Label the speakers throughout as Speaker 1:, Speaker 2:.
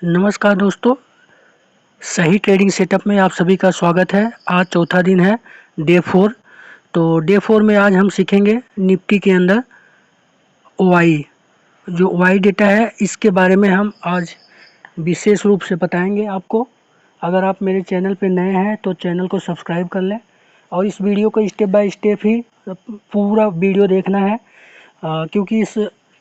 Speaker 1: नमस्कार दोस्तों, सही ट्रेडिंग सेटअप में आप सभी का स्वागत है। आज चौथा दिन है, डे 4। तो डे 4 में आज हम सीखेंगे निफ्टी के अंदर ओआई, जो ओआई डेटा है इसके बारे में हम आज विशेष रूप से बताएंगे आपको। अगर आप मेरे चैनल पे नए हैं तो चैनल को सब्सक्राइब कर लें और इस वीडियो को स्टेप बाय स्टेप ही पूरा वीडियो देखना है, क्योंकि इस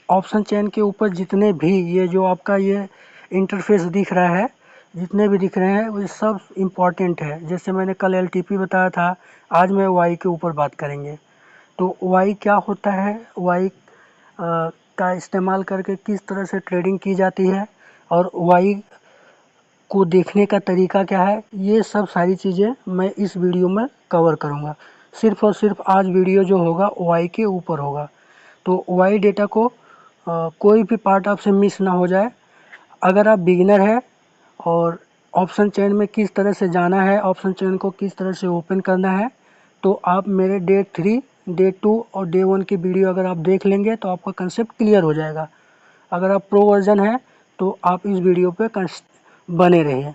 Speaker 1: ऑप्शन चेन के ऊपर जितने भी ये जो आपका ये इंटरफेस दिख रहा है, जितने भी दिख रहे हैं वो सब इम्पॉर्टेंट है। जैसे मैंने कल एलटीपी बताया था, आज मैं वाई के ऊपर बात करेंगे। तो वाई क्या होता है, वाई का इस्तेमाल करके किस तरह से ट्रेडिंग की जाती है और वाई को देखने का तरीका क्या है, ये सब सारी चीज़ें मैं इस वीडियो में कवर करूँगा। सिर्फ़ और सिर्फ आज वीडियो जो होगा वाई के ऊपर होगा। तो वाई डेटा को कोई भी पार्ट आपसे मिस ना हो जाए। अगर आप बिगिनर है और ऑप्शन चेन में किस तरह से जाना है, ऑप्शन चेन को किस तरह से ओपन करना है, तो आप मेरे डे 3, डे 2 और डे 1 की वीडियो अगर आप देख लेंगे तो आपका कंसेप्ट क्लियर हो जाएगा। अगर आप प्रो वर्जन है तो आप इस वीडियो पे बने रहिए।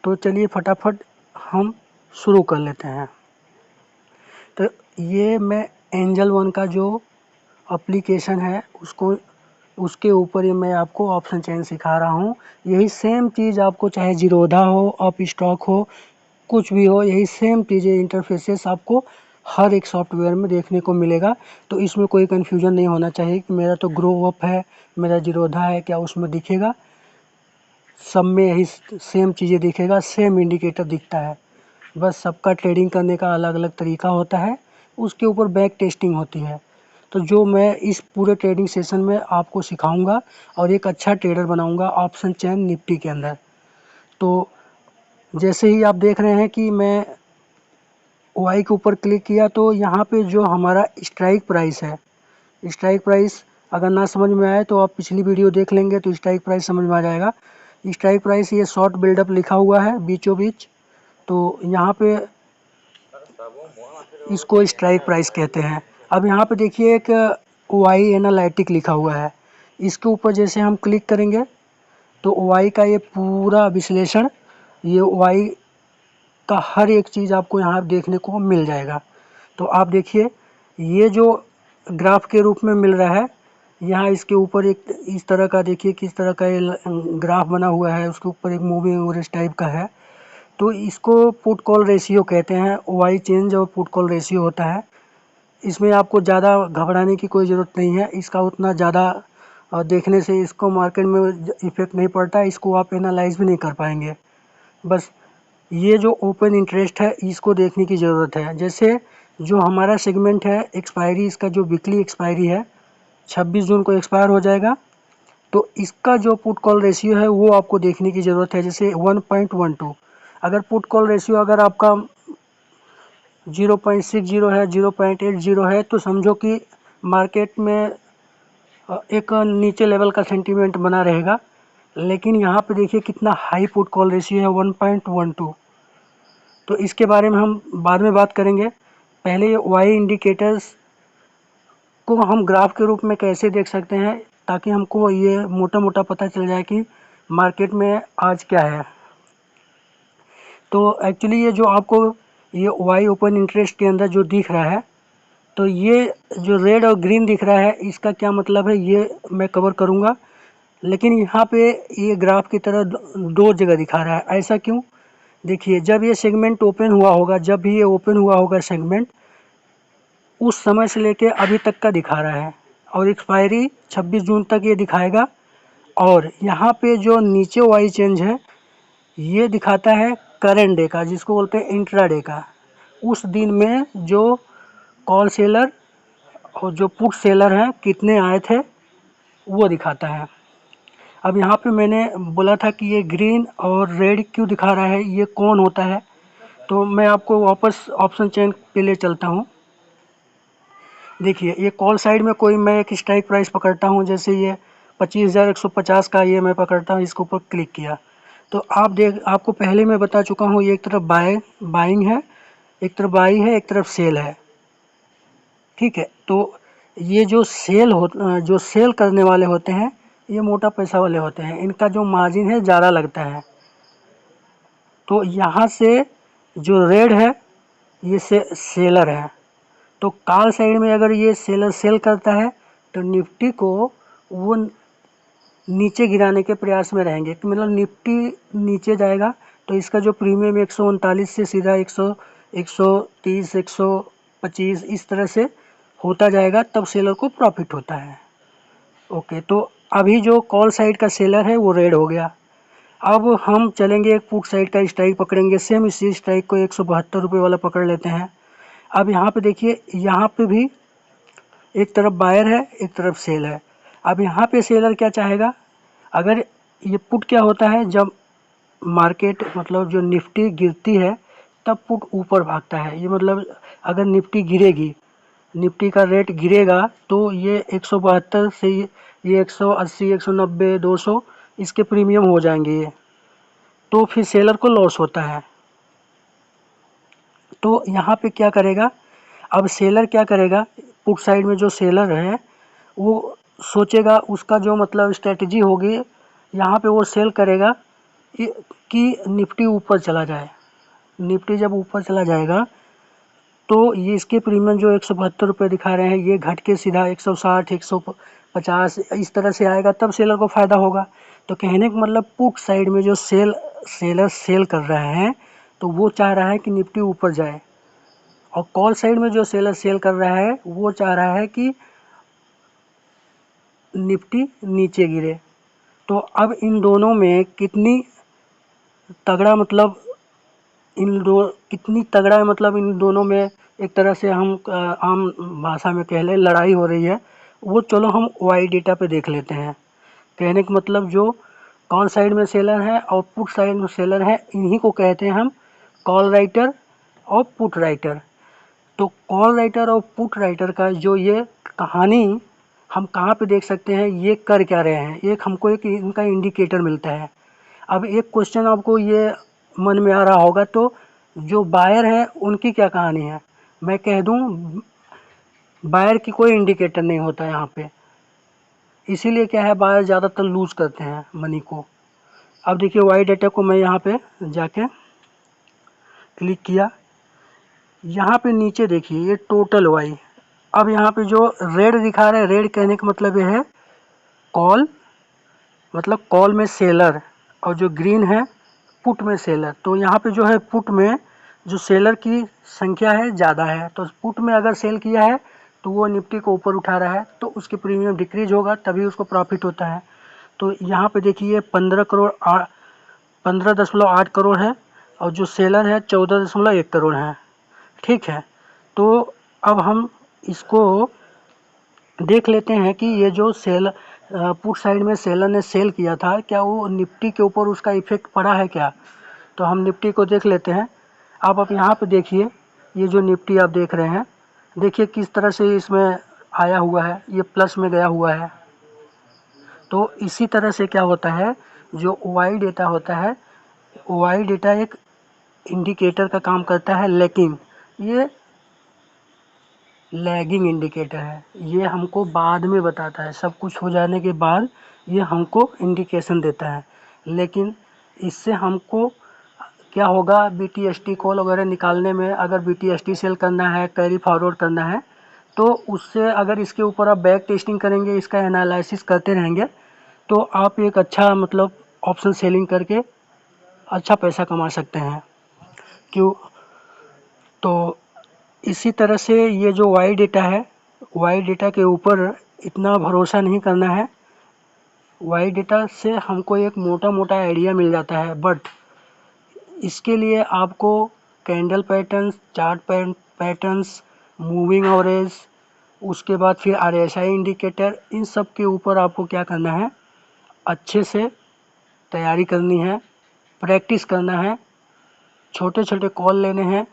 Speaker 1: तो चलिए फटाफट हम शुरू कर लेते हैं। तो ये मैं एंजल वन का जो एप्लीकेशन है उसके ऊपर ही मैं आपको ऑप्शन चेन सिखा रहा हूँ। यही सेम चीज़ आपको चाहे जीरोधा हो, अप स्टॉक हो, कुछ भी हो, यही सेम चीज़ें इंटरफेसेस आपको हर एक सॉफ्टवेयर में देखने को मिलेगा। तो इसमें कोई कन्फ्यूजन नहीं होना चाहिए कि मेरा तो ग्रो अप है, मेरा जीरोधा है, क्या उसमें दिखेगा। सब में यही सेम चीज़ें दिखेगा, सेम इंडिकेटर दिखता है। बस सबका ट्रेडिंग करने का अलग अलग तरीका होता है, उसके ऊपर बैक टेस्टिंग होती है। तो जो मैं इस पूरे ट्रेडिंग सेशन में आपको सिखाऊंगा और एक अच्छा ट्रेडर बनाऊंगा ऑप्शन चेन निफ्टी के अंदर। तो जैसे ही आप देख रहे हैं कि मैं वाई के ऊपर क्लिक किया तो यहाँ पे जो हमारा स्ट्राइक प्राइस है, स्ट्राइक प्राइस अगर ना समझ में आए तो आप पिछली वीडियो देख लेंगे तो स्ट्राइक प्राइस समझ में आ जाएगा। स्ट्राइक प्राइस ये शॉर्ट बिल्डअप लिखा हुआ है बीचों बीच, तो यहाँ पे इसको स्ट्राइक प्राइस कहते हैं। अब यहाँ पे देखिए एक वाई एनालिटिक लिखा हुआ है, इसके ऊपर जैसे हम क्लिक करेंगे तो वाई का ये पूरा विश्लेषण, ये वाई का हर एक चीज़ आपको यहाँ देखने को मिल जाएगा। तो आप देखिए ये जो ग्राफ के रूप में मिल रहा है, यहाँ इसके ऊपर एक इस तरह का देखिए किस तरह का ये ग्राफ बना हुआ है, उसके ऊपर एक मूविंग एवरेज टाइप का है। तो इसको पुट कॉल रेशियो कहते हैं। वाई चेंज और पुट कॉल रेशियो होता है। इसमें आपको ज़्यादा घबराने की कोई ज़रूरत नहीं है, इसका उतना ज़्यादा देखने से इसको मार्केट में इफ़ेक्ट नहीं पड़ता, इसको आप एनालाइज भी नहीं कर पाएंगे। बस ये जो ओपन इंटरेस्ट है इसको देखने की ज़रूरत है। जैसे जो हमारा सेगमेंट है एक्सपायरी, इसका जो वीकली एक्सपायरी है 26 जून को एक्सपायर हो जाएगा, तो इसका जो पुट कॉल रेशियो है वो आपको देखने की ज़रूरत है। जैसे 1.12, अगर पुट कॉल रेशियो अगर आपका 0.60 है, 0.80 है, तो समझो कि मार्केट में एक नीचे लेवल का सेंटीमेंट बना रहेगा। लेकिन यहाँ पे देखिए कितना हाई पुट कॉल रेशियो है, 1.12। तो इसके बारे में हम बाद में बात करेंगे। पहले वाई इंडिकेटर्स को हम ग्राफ के रूप में कैसे देख सकते हैं, ताकि हमको ये मोटा मोटा पता चल जाए कि मार्केट में आज क्या है। तो एक्चुअली ये जो आपको ये वाई ओपन इंटरेस्ट के अंदर जो दिख रहा है, तो ये जो रेड और ग्रीन दिख रहा है इसका क्या मतलब है ये मैं कवर करूँगा। लेकिन यहाँ पे ये ग्राफ की तरह दो जगह दिखा रहा है, ऐसा क्यों? देखिए जब ये सेगमेंट ओपन हुआ होगा, जब भी ये ओपन हुआ होगा सेगमेंट, उस समय से लेके अभी तक का दिखा रहा है और एक्सपायरी 26 जून तक ये दिखाएगा। और यहाँ पे जो नीचे वाई चेंज है ये दिखाता है करंट डे का, जिसको बोलते हैं इंट्राडे का। उस दिन में जो कॉल सेलर और जो पुट सेलर हैं कितने आए थे वो दिखाता है। अब यहाँ पे मैंने बोला था कि ये ग्रीन और रेड क्यों दिखा रहा है, ये कौन होता है, तो मैं आपको वापस ऑप्शन चेन पे ले चलता हूँ। देखिए ये कॉल साइड में कोई मैं एक स्ट्राइक प्राइस पकड़ता हूँ, जैसे ये 25,150 का ये मैं पकड़ता हूँ, इसके ऊपर क्लिक किया तो आपको पहले मैं बता चुका हूँ ये एक तरफ बाइंग है, एक तरफ बाई है, एक तरफ सेल है। ठीक है, तो ये जो सेल करने वाले होते हैं ये मोटा पैसा वाले होते हैं, इनका जो मार्जिन है ज़्यादा लगता है। तो यहाँ से जो रेड है ये सेलर है। तो कॉल साइड में अगर ये सेलर सेल करता है तो निफ्टी को वो नीचे गिराने के प्रयास में रहेंगे, कि मतलब निफ्टी नीचे जाएगा तो इसका जो प्रीमियम 139 से सीधा 130 125 इस तरह से होता जाएगा, तब सेलर को प्रॉफिट होता है। ओके, तो अभी जो कॉल साइड का सेलर है वो रेड हो गया। अब हम चलेंगे एक पुट साइड का स्ट्राइक पकड़ेंगे, सेम इसी स्ट्राइक को 172 रुपये वाला पकड़ लेते हैं। अब यहाँ पे देखिए, यहाँ पे भी एक तरफ बायर है एक तरफ सेल है। अब यहाँ पे सेलर क्या चाहेगा, अगर ये पुट क्या होता है, जब मार्केट मतलब जो निफ्टी गिरती है तब पुट ऊपर भागता है। ये मतलब अगर निफ्टी गिरेगी, निफ्टी का रेट गिरेगा तो ये 172 से ये 180 190 200 इसके प्रीमियम हो जाएंगे ये, तो फिर सेलर को लॉस होता है। तो यहाँ पे क्या करेगा, अब सेलर क्या करेगा, पुट साइड में जो सेलर है वो सोचेगा, उसका जो मतलब स्ट्रेटजी होगी यहाँ पे वो सेल करेगा कि निफ्टी ऊपर चला जाए। निफ्टी जब ऊपर चला जाएगा तो ये इसके प्रीमियम जो 172 रुपये दिखा रहे हैं ये घट के सीधा 160 150 इस तरह से आएगा, तब सेलर को फ़ायदा होगा। तो कहने का मतलब पुट साइड में जो सेलर सेल कर रहे हैं तो वो चाह रहा है कि निफ्टी ऊपर जाए, और कॉल साइड में जो सेलर सेल कर रहा है वो चाह रहा है कि निफ्टी नीचे गिरे। तो अब इन दोनों में कितनी तगड़ा मतलब कितनी तगड़ा है, मतलब इन दोनों में एक तरह से हम आम भाषा में कह लें लड़ाई हो रही है, वो चलो हम वाई डेटा पे देख लेते हैं। कहने का मतलब जो कॉल साइड में सेलर है और पुट साइड में सेलर है, इन्हीं को कहते हैं हम कॉल राइटर और पुट राइटर। तो कॉल राइटर और पुट राइटर का जो ये कहानी हम कहाँ पे देख सकते हैं, ये कर क्या रहे हैं, एक हमको एक इनका इंडिकेटर मिलता है। अब एक क्वेश्चन आपको ये मन में आ रहा होगा, तो जो बायर है उनकी क्या कहानी है। मैं कह दूं, बायर की कोई इंडिकेटर नहीं होता यहाँ पे, इसीलिए क्या है बायर ज़्यादातर लूज करते हैं मनी को। अब देखिए वाई डेटा को मैं यहाँ पे जाके क्लिक किया, यहाँ पे नीचे देखिए ये टोटल वाई। अब यहाँ पे जो रेड दिखा रहा है, रेड कहने का मतलब ये है कॉल, मतलब कॉल में सेलर, और जो ग्रीन है पुट में सेलर। तो यहाँ पे जो है पुट में जो सेलर की संख्या है ज़्यादा है, तो पुट में अगर सेल किया है तो वो निफ्टी को ऊपर उठा रहा है, तो उसके प्रीमियम डिक्रीज होगा, तभी उसको प्रॉफिट होता है। तो यहाँ पे देखिए 15.8 करोड़ है, और जो सेलर है 14.1 करोड़ है। ठीक है, तो अब हम इसको देख लेते हैं कि ये जो पुट साइड में सेलर ने सेल किया था, क्या वो निफ्टी के ऊपर उसका इफेक्ट पड़ा है क्या। तो हम निफ्टी को देख लेते हैं। आप यहाँ पे देखिए, ये जो निफ्टी आप देख रहे हैं, देखिए किस तरह से इसमें आया हुआ है, ये प्लस में गया हुआ है। तो इसी तरह से क्या होता है, जो वाई डेटा होता है, वाई डेटा एक इंडिकेटर का काम करता है, लेकिन ये लैगिंग इंडिकेटर है, ये हमको बाद में बताता है, सब कुछ हो जाने के बाद ये हमको इंडिकेशन देता है। लेकिन इससे हमको क्या होगा, BTST कॉल वगैरह निकालने में, अगर BTST सेल करना है, कैरी फॉरवर्ड करना है, तो उससे अगर इसके ऊपर आप बैक टेस्टिंग करेंगे, इसका एनालिसिस करते रहेंगे, तो आप एक अच्छा मतलब ऑप्शन सेलिंग करके अच्छा पैसा कमा सकते हैं। क्यों, तो इसी तरह से ये जो वाई डेटा है, वाई डेटा के ऊपर इतना भरोसा नहीं करना है। वाई डेटा से हमको एक मोटा मोटा आइडिया मिल जाता है, बट इसके लिए आपको candle patterns, chart patterns, moving average, उसके बाद फिर RSI इंडिकेटर, इन सब के ऊपर आपको क्या करना है, अच्छे से तैयारी करनी है, प्रैक्टिस करना है, छोटे छोटे कॉल लेने हैं,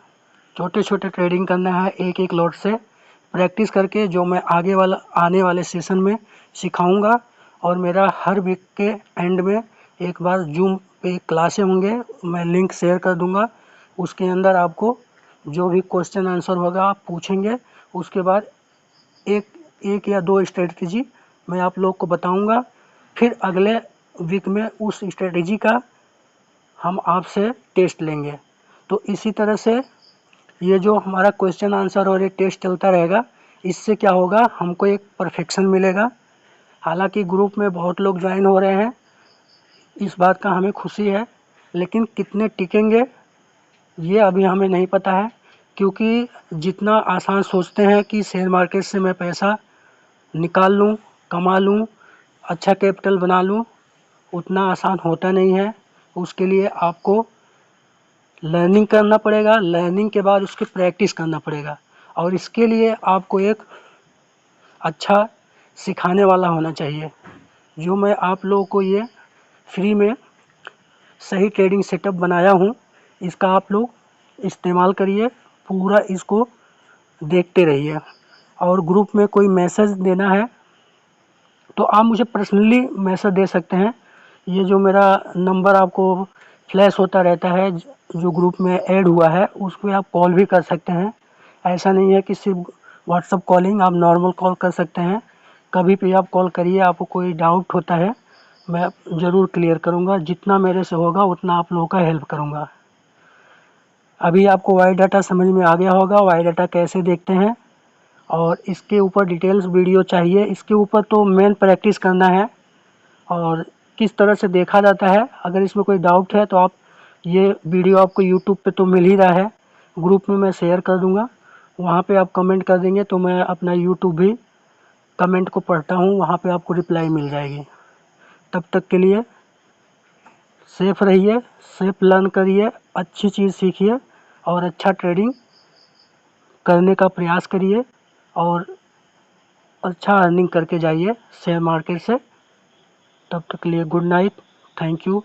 Speaker 1: छोटे छोटे ट्रेडिंग करना है एक एक लॉट से, प्रैक्टिस करके जो मैं आने वाले सेशन में सिखाऊंगा। और मेरा हर वीक के एंड में एक बार जूम पे क्लासें होंगे, मैं लिंक शेयर कर दूंगा, उसके अंदर आपको जो भी क्वेश्चन आंसर होगा आप पूछेंगे, उसके बाद एक एक या दो स्ट्रेटजी मैं आप लोग को बताऊंगा, फिर अगले वीक में उस स्ट्रेटेजी का हम आपसे टेस्ट लेंगे। तो इसी तरह से ये जो हमारा क्वेश्चन आंसर और ये टेस्ट चलता रहेगा, इससे क्या होगा, हमको एक परफेक्शन मिलेगा। हालांकि ग्रुप में बहुत लोग ज्वाइन हो रहे हैं, इस बात का हमें खुशी है, लेकिन कितने टिकेंगे ये अभी हमें नहीं पता है, क्योंकि जितना आसान सोचते हैं कि शेयर मार्केट से मैं पैसा निकाल लूँ, कमा लूँ, अच्छा कैपिटल बना लूँ, उतना आसान होता नहीं है। उसके लिए आपको लर्निंग करना पड़ेगा, लर्निंग के बाद उसकी प्रैक्टिस करना पड़ेगा, और इसके लिए आपको एक अच्छा सिखाने वाला होना चाहिए। जो मैं आप लोगों को ये फ्री में सही ट्रेडिंग सेटअप बनाया हूँ, इसका आप लोग इस्तेमाल करिए, पूरा इसको देखते रहिए। और ग्रुप में कोई मैसेज देना है तो आप मुझे पर्सनली मैसेज दे सकते हैं। ये जो मेरा नंबर आपको फ्लैश होता रहता है, जो ग्रुप में ऐड हुआ है, उस पर आप कॉल भी कर सकते हैं। ऐसा नहीं है कि सिर्फ व्हाट्सअप कॉलिंग, आप नॉर्मल कॉल कर सकते हैं। कभी भी आप कॉल करिए, आपको कोई डाउट होता है मैं ज़रूर क्लियर करूँगा, जितना मेरे से होगा उतना आप लोगों का हेल्प करूँगा। अभी आपको वाई डाटा समझ में आ गया होगा, वाई डाटा कैसे देखते हैं, और इसके ऊपर डिटेल्स वीडियो चाहिए। इसके ऊपर तो मेन प्रैक्टिस करना है और किस तरह से देखा जाता है। अगर इसमें कोई डाउट है तो आप, ये वीडियो आपको यूट्यूब पे तो मिल ही रहा है, ग्रुप में मैं शेयर कर दूँगा, वहाँ पे आप कमेंट कर देंगे तो मैं अपना यूट्यूब भी कमेंट को पढ़ता हूँ, वहाँ पे आपको रिप्लाई मिल जाएगी। तब तक के लिए सेफ रहिए, सेफ लर्न करिए, अच्छी चीज़ सीखिए और अच्छा ट्रेडिंग करने का प्रयास करिए, और अच्छा अर्निंग करके जाइए शेयर मार्केट से। तब तक के लिए गुड नाइट, थैंक यू।